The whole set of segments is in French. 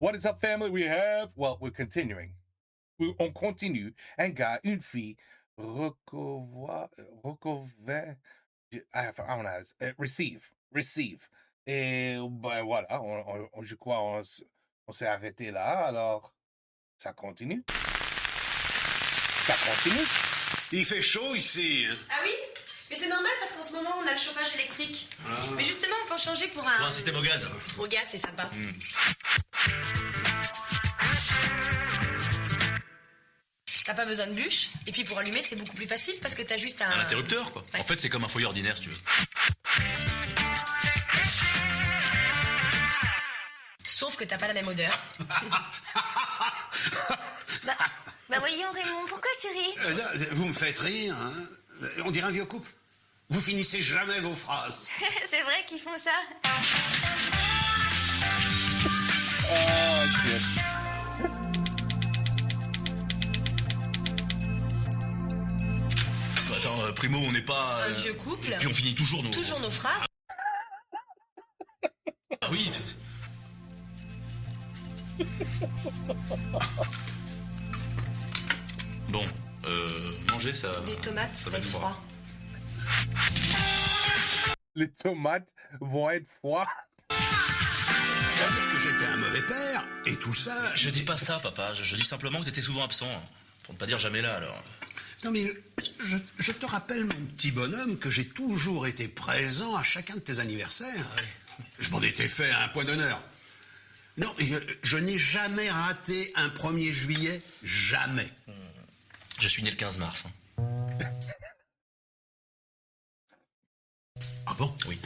What is up, family? We have, well, we're continuing. On continue. Un gars, une fille, recover, I don't know, receive. Et ben voilà, je crois on s'est arrêté là, alors ça continue. Il fait chaud ici. Hein. Ah oui? Mais c'est normal parce qu'en ce moment on a le chauffage électrique. Mais justement on peut en changer pour un système au gaz. Au gaz, c'est sympa. T'as pas besoin de bûche. Et puis pour allumer c'est beaucoup plus facile parce que t'as juste un interrupteur quoi. Ouais. En fait c'est comme un foyer ordinaire si tu veux. Sauf que t'as pas la même odeur. Bah voyons Raymond, pourquoi tu ris? Vous me faites rire, hein. On dirait un vieux couple. Vous finissez jamais vos phrases. C'est vrai qu'ils font ça. Oh, shit. Attends, Primo, on n'est pas... Un vieux couple. Et puis on finit toujours nos... Toujours nos phrases. Ah oui. Bon, manger ça... Les tomates ça va être froid. Les tomates vont être froides. On va dire que j'étais un mauvais père, et tout ça... Je dis pas ça, papa. Je dis simplement que t'étais souvent absent. Pour ne pas dire jamais là, alors. Non mais, je te rappelle, mon petit bonhomme, que j'ai toujours été présent à chacun de tes anniversaires. Ah oui. Je m'en étais fait un point d'honneur. Non, et je n'ai jamais raté un 1er juillet, jamais. Je suis né le 15 mars. Ah bon? Oui.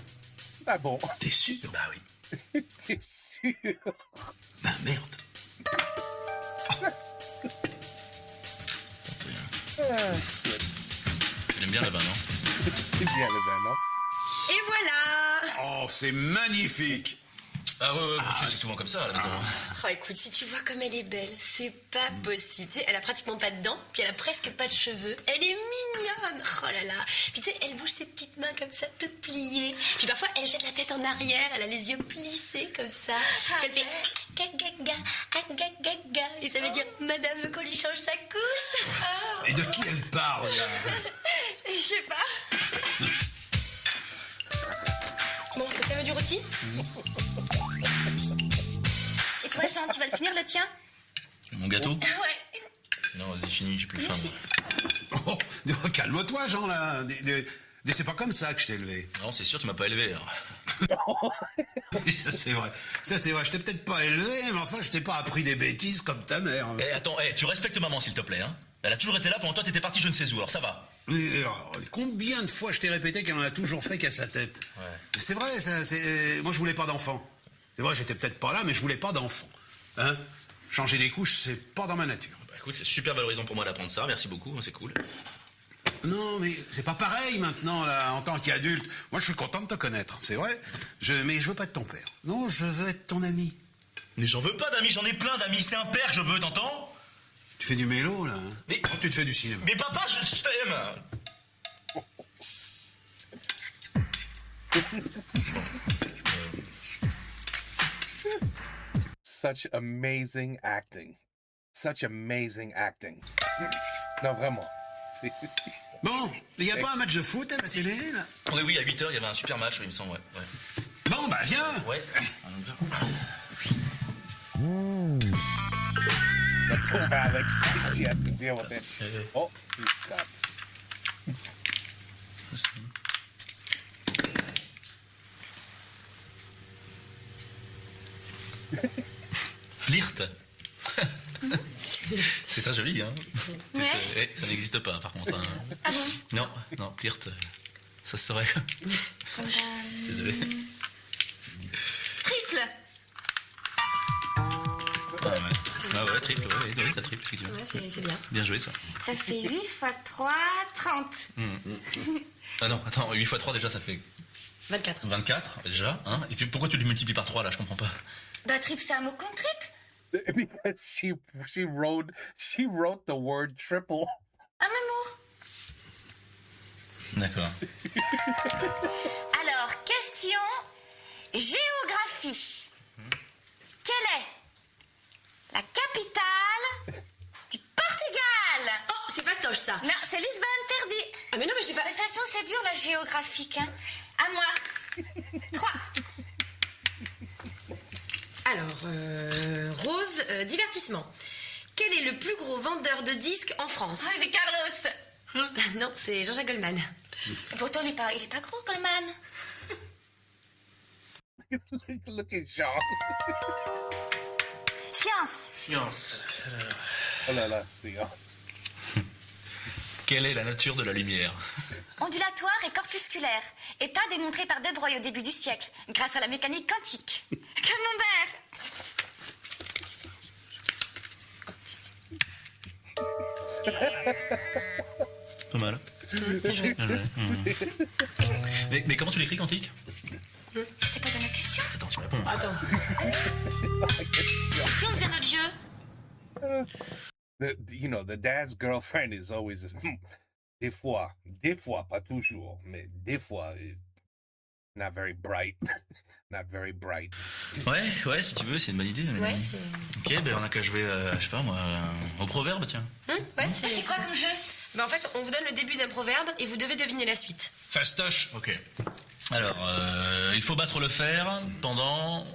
Ah bon? T'es sûr? Bah oui. C'est sûr. Ben merde. Ah, shit. Tu l'aimes bien là-bas, non? C'est bien le vin, non? Et voilà. Oh, c'est magnifique. Ah ouais, c'est souvent comme ça à la maison. Oh écoute, si tu vois comme elle est belle, c'est pas possible. Tu sais, elle a pratiquement pas de dents, puis elle a presque pas de cheveux. Elle est mignonne. Oh là là. Puis tu sais, elle bouge ses petites mains comme ça, toutes pliées. Puis parfois, elle jette la tête en arrière, elle a les yeux plissés comme ça. Puis elle fait gaga, gaga. Et ça veut dire Madame veut qu'on lui change sa couche. Oh. Et de qui elle parle, là? Je sais pas. Bon, tu veux du rôti? Et toi Jean, tu vas le finir le tien? Mon gâteau? Ouais. Non, vas-y, fini, j'ai plus faim. Oh, calme-toi, Jean, là. C'est pas comme ça que je t'ai élevé. Non, c'est sûr, tu m'as pas élevé, alors. Ça, c'est vrai. Ça, c'est vrai. Je t'ai peut-être pas élevé, mais enfin, je t'ai pas appris des bêtises comme ta mère. Eh, attends, tu respectes maman, s'il te plaît, hein. Elle a toujours été là pendant toi, t'étais parti je ne sais où, alors ça va. Mais, alors, combien de fois je t'ai répété qu'elle en a toujours fait qu'à sa tête? Ouais. C'est vrai, ça, moi, je voulais pas d'enfant. C'est vrai, j'étais peut-être pas là, mais je voulais pas d'enfant. Hein? Changer des couches, c'est pas dans ma nature. Bah écoute, c'est super valorisant pour moi d'apprendre ça, merci beaucoup, c'est cool. Non, mais c'est pas pareil maintenant, là, en tant qu'adulte. Moi, je suis content de te connaître, c'est vrai. Mais je veux pas être ton père. Non, je veux être ton ami. Mais j'en veux pas d'amis, j'en ai plein d'amis, c'est un père que je veux, t'entends? Tu fais du mélo, là, hein? Mais- Oh, tu te fais du cinéma. Mais papa, je t'aime. Such amazing acting. Such amazing acting. Non, vraiment. C'est... Bon, il y a pas un match de foot à la télé, là? Oui, à 8h, il y avait un super match, il me semble, ouais. Bon, bah, viens! Ouais. The poor Alex, she has to deal with it. Oh, he's got... Flirt. C'est très joli, hein. Ouais. Ça n'existe pas, par contre. Hein. Ah bon? Non, flirt, ça se saurait. Désolé. Triple. Ah ouais, triple, oui, t'as triple, effectivement. Ouais, c'est bien. Bien joué, ça. Ça fait 8 x 3, 30. Ah non, attends, 8 x 3, déjà, ça fait 24. 24, déjà, hein. Et puis, pourquoi tu le multiplies par 3, là, je comprends pas. Bah triple, c'est un mot contre triple. Because she wrote the word triple. Un même mot. D'accord. Alors, question géographie. Quelle est Soche, ça. Non, c'est Lisbonne, interdit. Ah, mais non, mais j'ai pas... De toute façon, c'est dur la géographique. Hein. À moi. 3. Alors, Rose, divertissement. Quel est le plus gros vendeur de disques en France? Ah, c'est Carlos. Non, c'est Jean-Jacques Goldman. Et pourtant, il est pas gros, Coleman. Look at Jean. Science. Science. Oh là là, séance. Quelle est la nature de la lumière? Ondulatoire et corpusculaire. État démontré par De Broglie au début du siècle, grâce à la mécanique quantique. Camembert. Pas mal. Bien joué. Mais comment tu l'écris, quantique? C'était pas dans la question. Attends, tu réponds. Attends. Si on faisait notre jeu. The dad's girlfriend is always des fois, pas toujours, mais des fois, not very bright, not very bright. Ouais, si tu veux, c'est une bonne idée. Ouais, c'est... Ok, ben on a qu'à jouer, je sais pas moi, au proverbe, tiens. Ouais, C'est quoi comme jeu? Ben, en fait, on vous donne le début d'un proverbe et vous devez deviner la suite. Fastoche. Ok. Alors, il faut battre le fer pendant...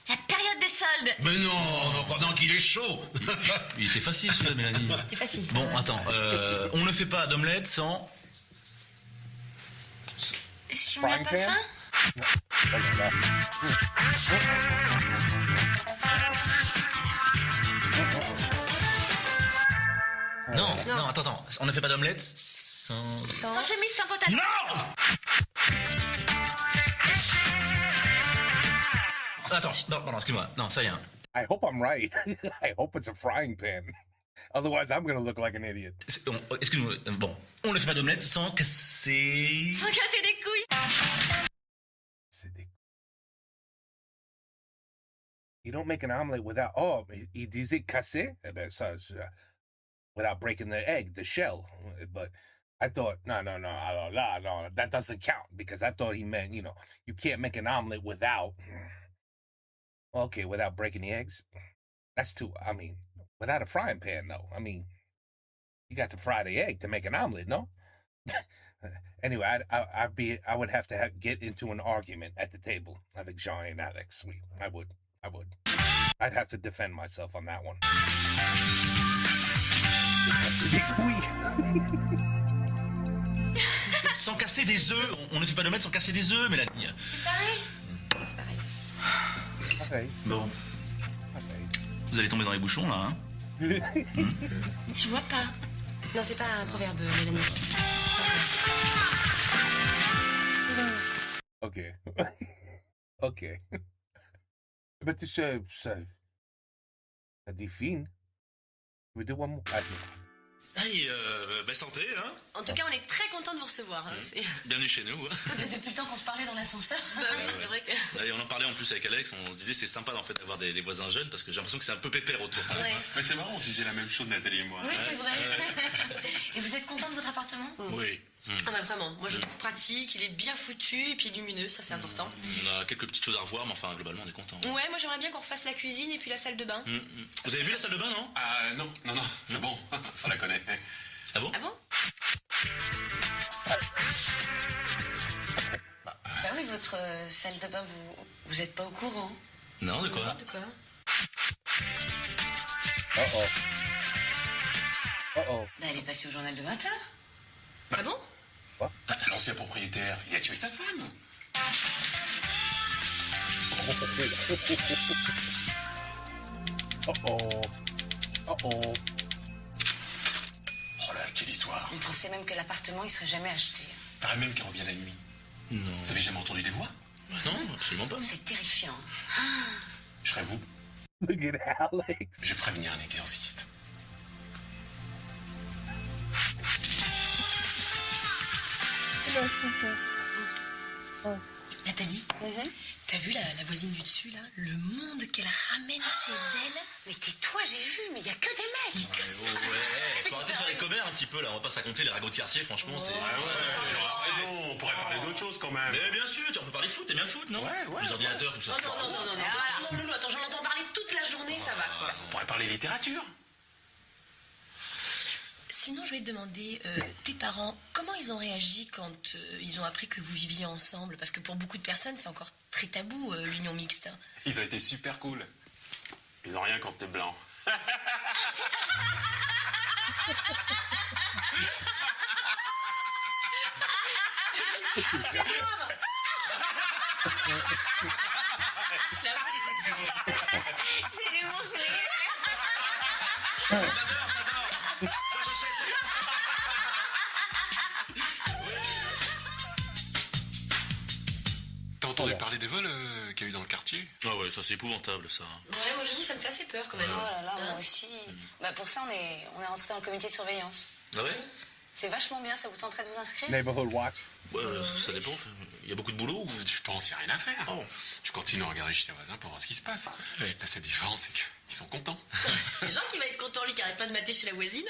La période des soldes. Mais non, pendant qu'il est chaud. Il était facile celui-là, Mélanie. C'était facile, ça. Bon, attends, on ne fait pas d'omelette sans... Si on n'a Frying pas pan? faim. Oh là là. Non, attends, on ne fait pas d'omelette sans... Sans chemise, sans pantalon. Non! Attends, non, pardon, excuse-moi. Non, ça y est. I hope I'm right. I hope it's a frying pan. Otherwise, I'm going to look like an idiot. Excuse-moi, bon. On ne fait pas d'omelette sans casser... Sans casser des couilles. C'est des... You don't make an omelet without... Oh, il disait casser? Eh ben, ça, without breaking the egg, the shell. But I thought, no, that doesn't count. Because I thought he meant, you can't make an omelet without... Okay, without breaking the eggs? That's too... without a frying pan, though. You got to fry the egg to make an omelet, no? Anyway, I would have to get into an argument at the table avec Jean and Alex. I would. I'd have to defend myself on that one. Sans casser des œufs. On ne fait pas d'omelette sans casser des œufs, Mélanie. C'est pareil. C'est pareil. Okay. Bon. Vous allez tomber dans les bouchons, là, hein? Je vois pas. Non, c'est pas un proverbe, Mélanie. Okay. Okay. But this, ça défine. We do one more. Allez, santé, hein? En tout cas, on est très contents de vous recevoir. Hein, Bienvenue chez nous. Depuis le temps qu'on se parlait dans l'ascenseur. Bah oui, c'est vrai que... Allez, on en parlait en plus avec Alex, on se disait c'est sympa en fait d'avoir des voisins jeunes parce que j'ai l'impression que c'est un peu pépère autour. Ouais. Mais c'est marrant, on se disait la même chose, Nathalie et moi. Oui, c'est vrai. Et vous êtes content de votre appartement? Oui. Ah bah vraiment, moi je le trouve pratique, il est bien foutu et puis lumineux, ça c'est important. On a quelques petites choses à revoir, mais enfin globalement on est content. Ouais, moi j'aimerais bien qu'on refasse la cuisine et puis la salle de bain. Vous avez vu la salle de bain, non? Ah non, c'est bon, on la connaît. Ah bon? Ah bon? Bah oui, votre salle de bain, vous êtes pas au courant. Non, de quoi? De quoi? Uh-oh. Uh-oh. Bah elle est passée au journal de 20h. Ah bon? L'ancien propriétaire, il a tué sa femme. Uh-oh. Uh-oh. Oh là, quelle histoire. On pensait même que l'appartement il serait jamais acheté. Paraît même qu'elle revient la nuit. Non. Vous avez jamais entendu des voix? Non, absolument pas. C'est terrifiant. Je serais vous, Look at Alex. je ferais venir un exorciste. Nathalie, t'as vu la voisine du dessus là? Le monde qu'elle ramène chez elle? Mais tais-toi, j'ai vu, mais il y a que des mecs. Ouais, faut arrêter de faire les commères un petit peu là, on va pas se raconter les ragots de quartier, franchement c'est... Ah ouais, j'aurais raison, on pourrait parler d'autre chose quand même. Mais bien sûr, on peut parler foot, t'aimes bien le foot, non? Ouais. Les ordinateurs, tout ça. Oh non, franchement Loulou, attends, j'en entends parler toute la journée, ça va quoi. On pourrait parler littérature. Sinon, je voulais te demander, tes parents, comment ils ont réagi quand ils ont appris que vous viviez ensemble? Parce que pour beaucoup de personnes, c'est encore très tabou, l'union mixte. Ils ont été super cool. Ils ont rien contre les blancs. C'est l'humour, c'est les... Ça, j'achète. T'as entendu parler des vols qu'il y a eu dans le quartier? Ah ouais, ça c'est épouvantable ça. Ouais, moi je dis, ça me fait assez peur quand même. Oh là là, moi aussi. Bah pour ça, on est rentré dans le comité de surveillance. Ah ouais? C'est vachement bien, ça vous tenterait de vous inscrire? Neighborhood watch. Ouais, ça dépend. Il y a beaucoup de boulot ou... Je pense qu'il n'y a rien à faire. Oh. Tu continues à regarder chez tes voisins pour voir ce qui se passe. Oui. La seule différence, c'est qu'ils sont contents. C'est Jean qui va être content, lui, qui arrête pas de mater chez la voisine.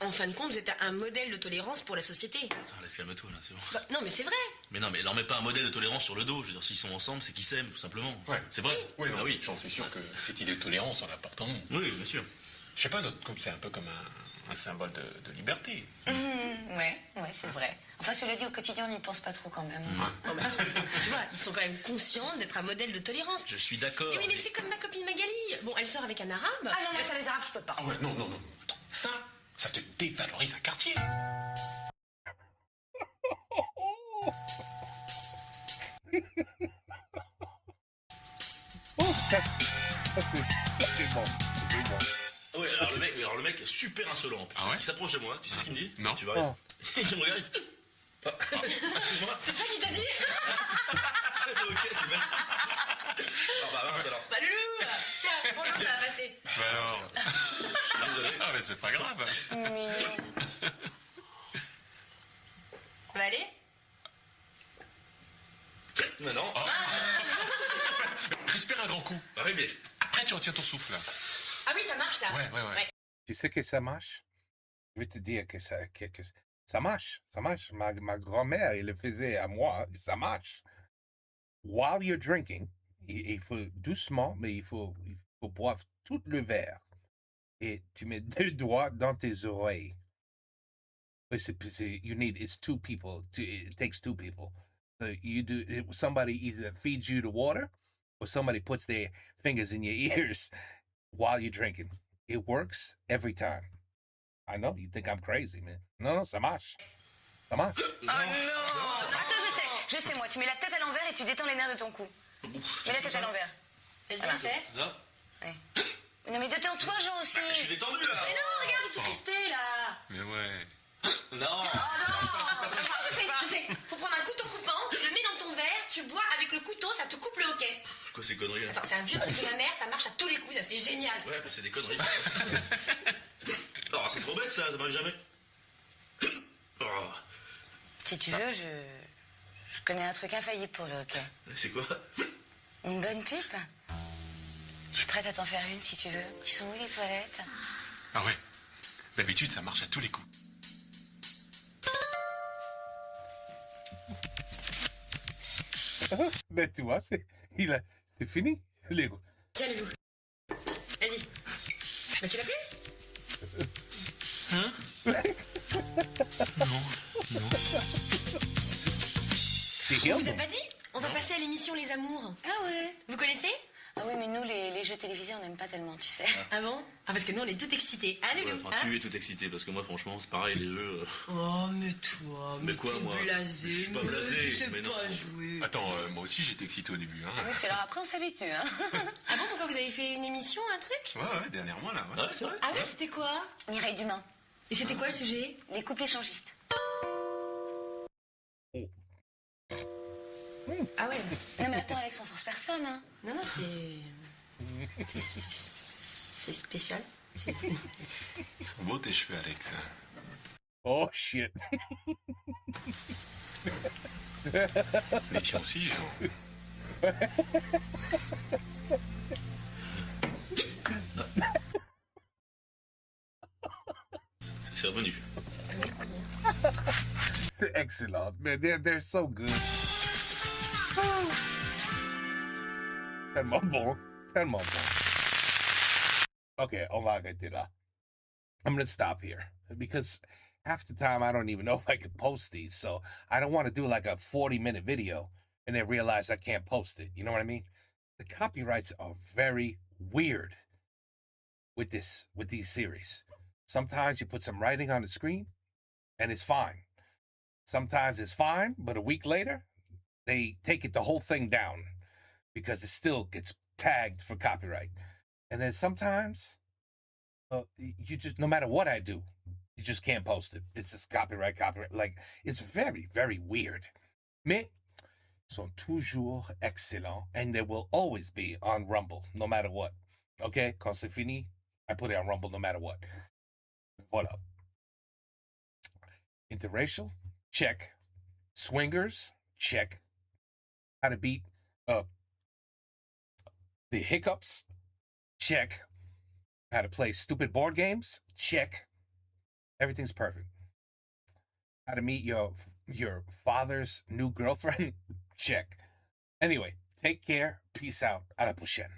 En fin de compte, vous êtes un modèle de tolérance pour la société. Ah, laisse calme-toi là, c'est bon. Bah, non, mais c'est vrai. Mais non, mais leur mets pas un modèle de tolérance sur le dos. Je veux dire, s'ils sont ensemble, c'est qu'ils s'aiment, tout simplement. Ouais. C'est vrai. Oui, non, Ah oui. j'en suis sûr que cette idée de tolérance, on la porte en nous. Oui, bien sûr. Je sais pas, notre couple, c'est un peu comme un symbole de liberté. Ouais, c'est vrai. Enfin, cela dit, au quotidien, on n'y pense pas trop quand même. Non, mais, tu vois, ils sont quand même conscients d'être un modèle de tolérance. Je suis d'accord. Mais oui, mais c'est comme ma copine Magali. Bon, elle sort avec un arabe. Ah non, mais ça, les arabes, je peux pas. Ah ouais, non. Attends, ça te dévalorise un quartier. Oh, c'est bon. C'est bon. Ah ouais, alors le mec est super insolent. En plus. Ah ouais? Il s'approche de moi, tu sais ce qu'il me dit? Non. Tu vas rien. Il me regarde, il fait... Excuse-moi. C'est ça qu'il t'a dit? Ok, c'est bien. Ah bah mince alors. Bah, Loulou, tiens, bonjour, ça va passer. Bah alors. Je suis désolé. Ah, mais c'est pas grave. On va aller? Mais non. Respire un grand coup. Bah oui, mais... Après, tu retiens ton souffle. Ah oui, ça marche, ça. Ouais. Tu sais que ça marche? Je vais te dire que ça marche. Ça marche. Ma grand-mère, elle le faisait à moi. Et ça marche. While you're drinking, il faut doucement, mais il faut boire tout le verre. Et tu mets 2 doigts dans tes oreilles. It's 2 people. It takes 2 people. So somebody either feeds you the water or somebody puts their fingers in your ears while you're drinking. It works every time. I know, you think I'm crazy, man. Non, ça marche. Ça marche. Oh non! Attends, je sais, moi. Tu mets la tête à l'envers et tu détends les nerfs de ton cou. Mets la tête à l'envers. Vas-y, fais. Non. Ouais. Non, mais détends-toi, Jean, aussi. Je suis détendu là. Mais non, regarde, t'es tout crispé, là. Mais ouais. Non. Je sais. Faut prendre un couteau coupant, tu le mets dans ton verre, tu bois avec le couteau, ça te coupe le hoquet. Quoi ces conneries là? Attends, c'est un vieux truc de ma mère, ça marche à tous les coups, ça c'est génial. Ouais, mais c'est des conneries. Oh, c'est trop bête ça m'arrive jamais. Oh, Si tu veux, je connais un truc infaillible pour le hockey. c'est quoi? Une bonne pipe? Je suis prête à t'en faire une si tu veux. Ils sont où les toilettes? Ah ouais. D'habitude, ça marche à tous les coups. Mais tu vois, c'est fini. Tiens, Loulou. Vas-y. Mais tu l'as plus? On vous a pas dit? On va passer à l'émission Les Amours. Ah ouais? Vous connaissez? Ah oui, mais nous, les jeux télévisés, on n'aime pas tellement, tu sais. Ah bon? Ah, parce que nous, on est tout excités. Hein, Ouais, Loulou? enfin, tu es tout excité parce que moi franchement c'est pareil les jeux. Oh, mais toi, Mais quoi, t'es moi? blasé. Je suis pas mais blasé, Tu sais mais non. pas jouer. Attends, moi aussi, j'étais excité au début. Hein. Oui, puis alors après, on s'habitue, hein. Ah bon, pourquoi vous avez fait une émission, un truc? Ouais, dernièrement, là. Ouais. Ah ouais, c'est vrai? Ah ouais, c'était quoi? Mireille Dumas, Et c'était quoi le sujet? les couples échangistes. Ah ouais. Non, mais attends, Alex, on force personne, hein. Non, c'est spécial. Ils sont beaux tes cheveux, Alex. Oh, shit. Les tiens aussi, Jean. C'est revenu. C'est excellent. Mais they're so good. Tellement bon. Tellement bon. Okay, on va arrêter là. I'm going to stop here because half the time I don't even know if I can post these. So I don't want to do like a 40-minute video and then realize I can't post it. You know what I mean? The copyrights are very weird with these series. Sometimes you put some writing on the screen and it's fine. Sometimes it's fine, but a week later, they take the whole thing down because it still gets tagged for copyright. And then sometimes you just, no matter what I do, you just can't post it. It's just copyright. Like, it's very, very weird. Mais sont toujours excellents, and they will always be on Rumble, no matter what. Okay? Quand c'est fini, I put it on Rumble no matter what. Voilà. Interracial? Check. Swingers? Check. How to beat the hiccups? Check. How to play stupid board games? Check. Everything's perfect. How to meet your father's new girlfriend? Check. Anyway, take care. Peace out. À la prochaine.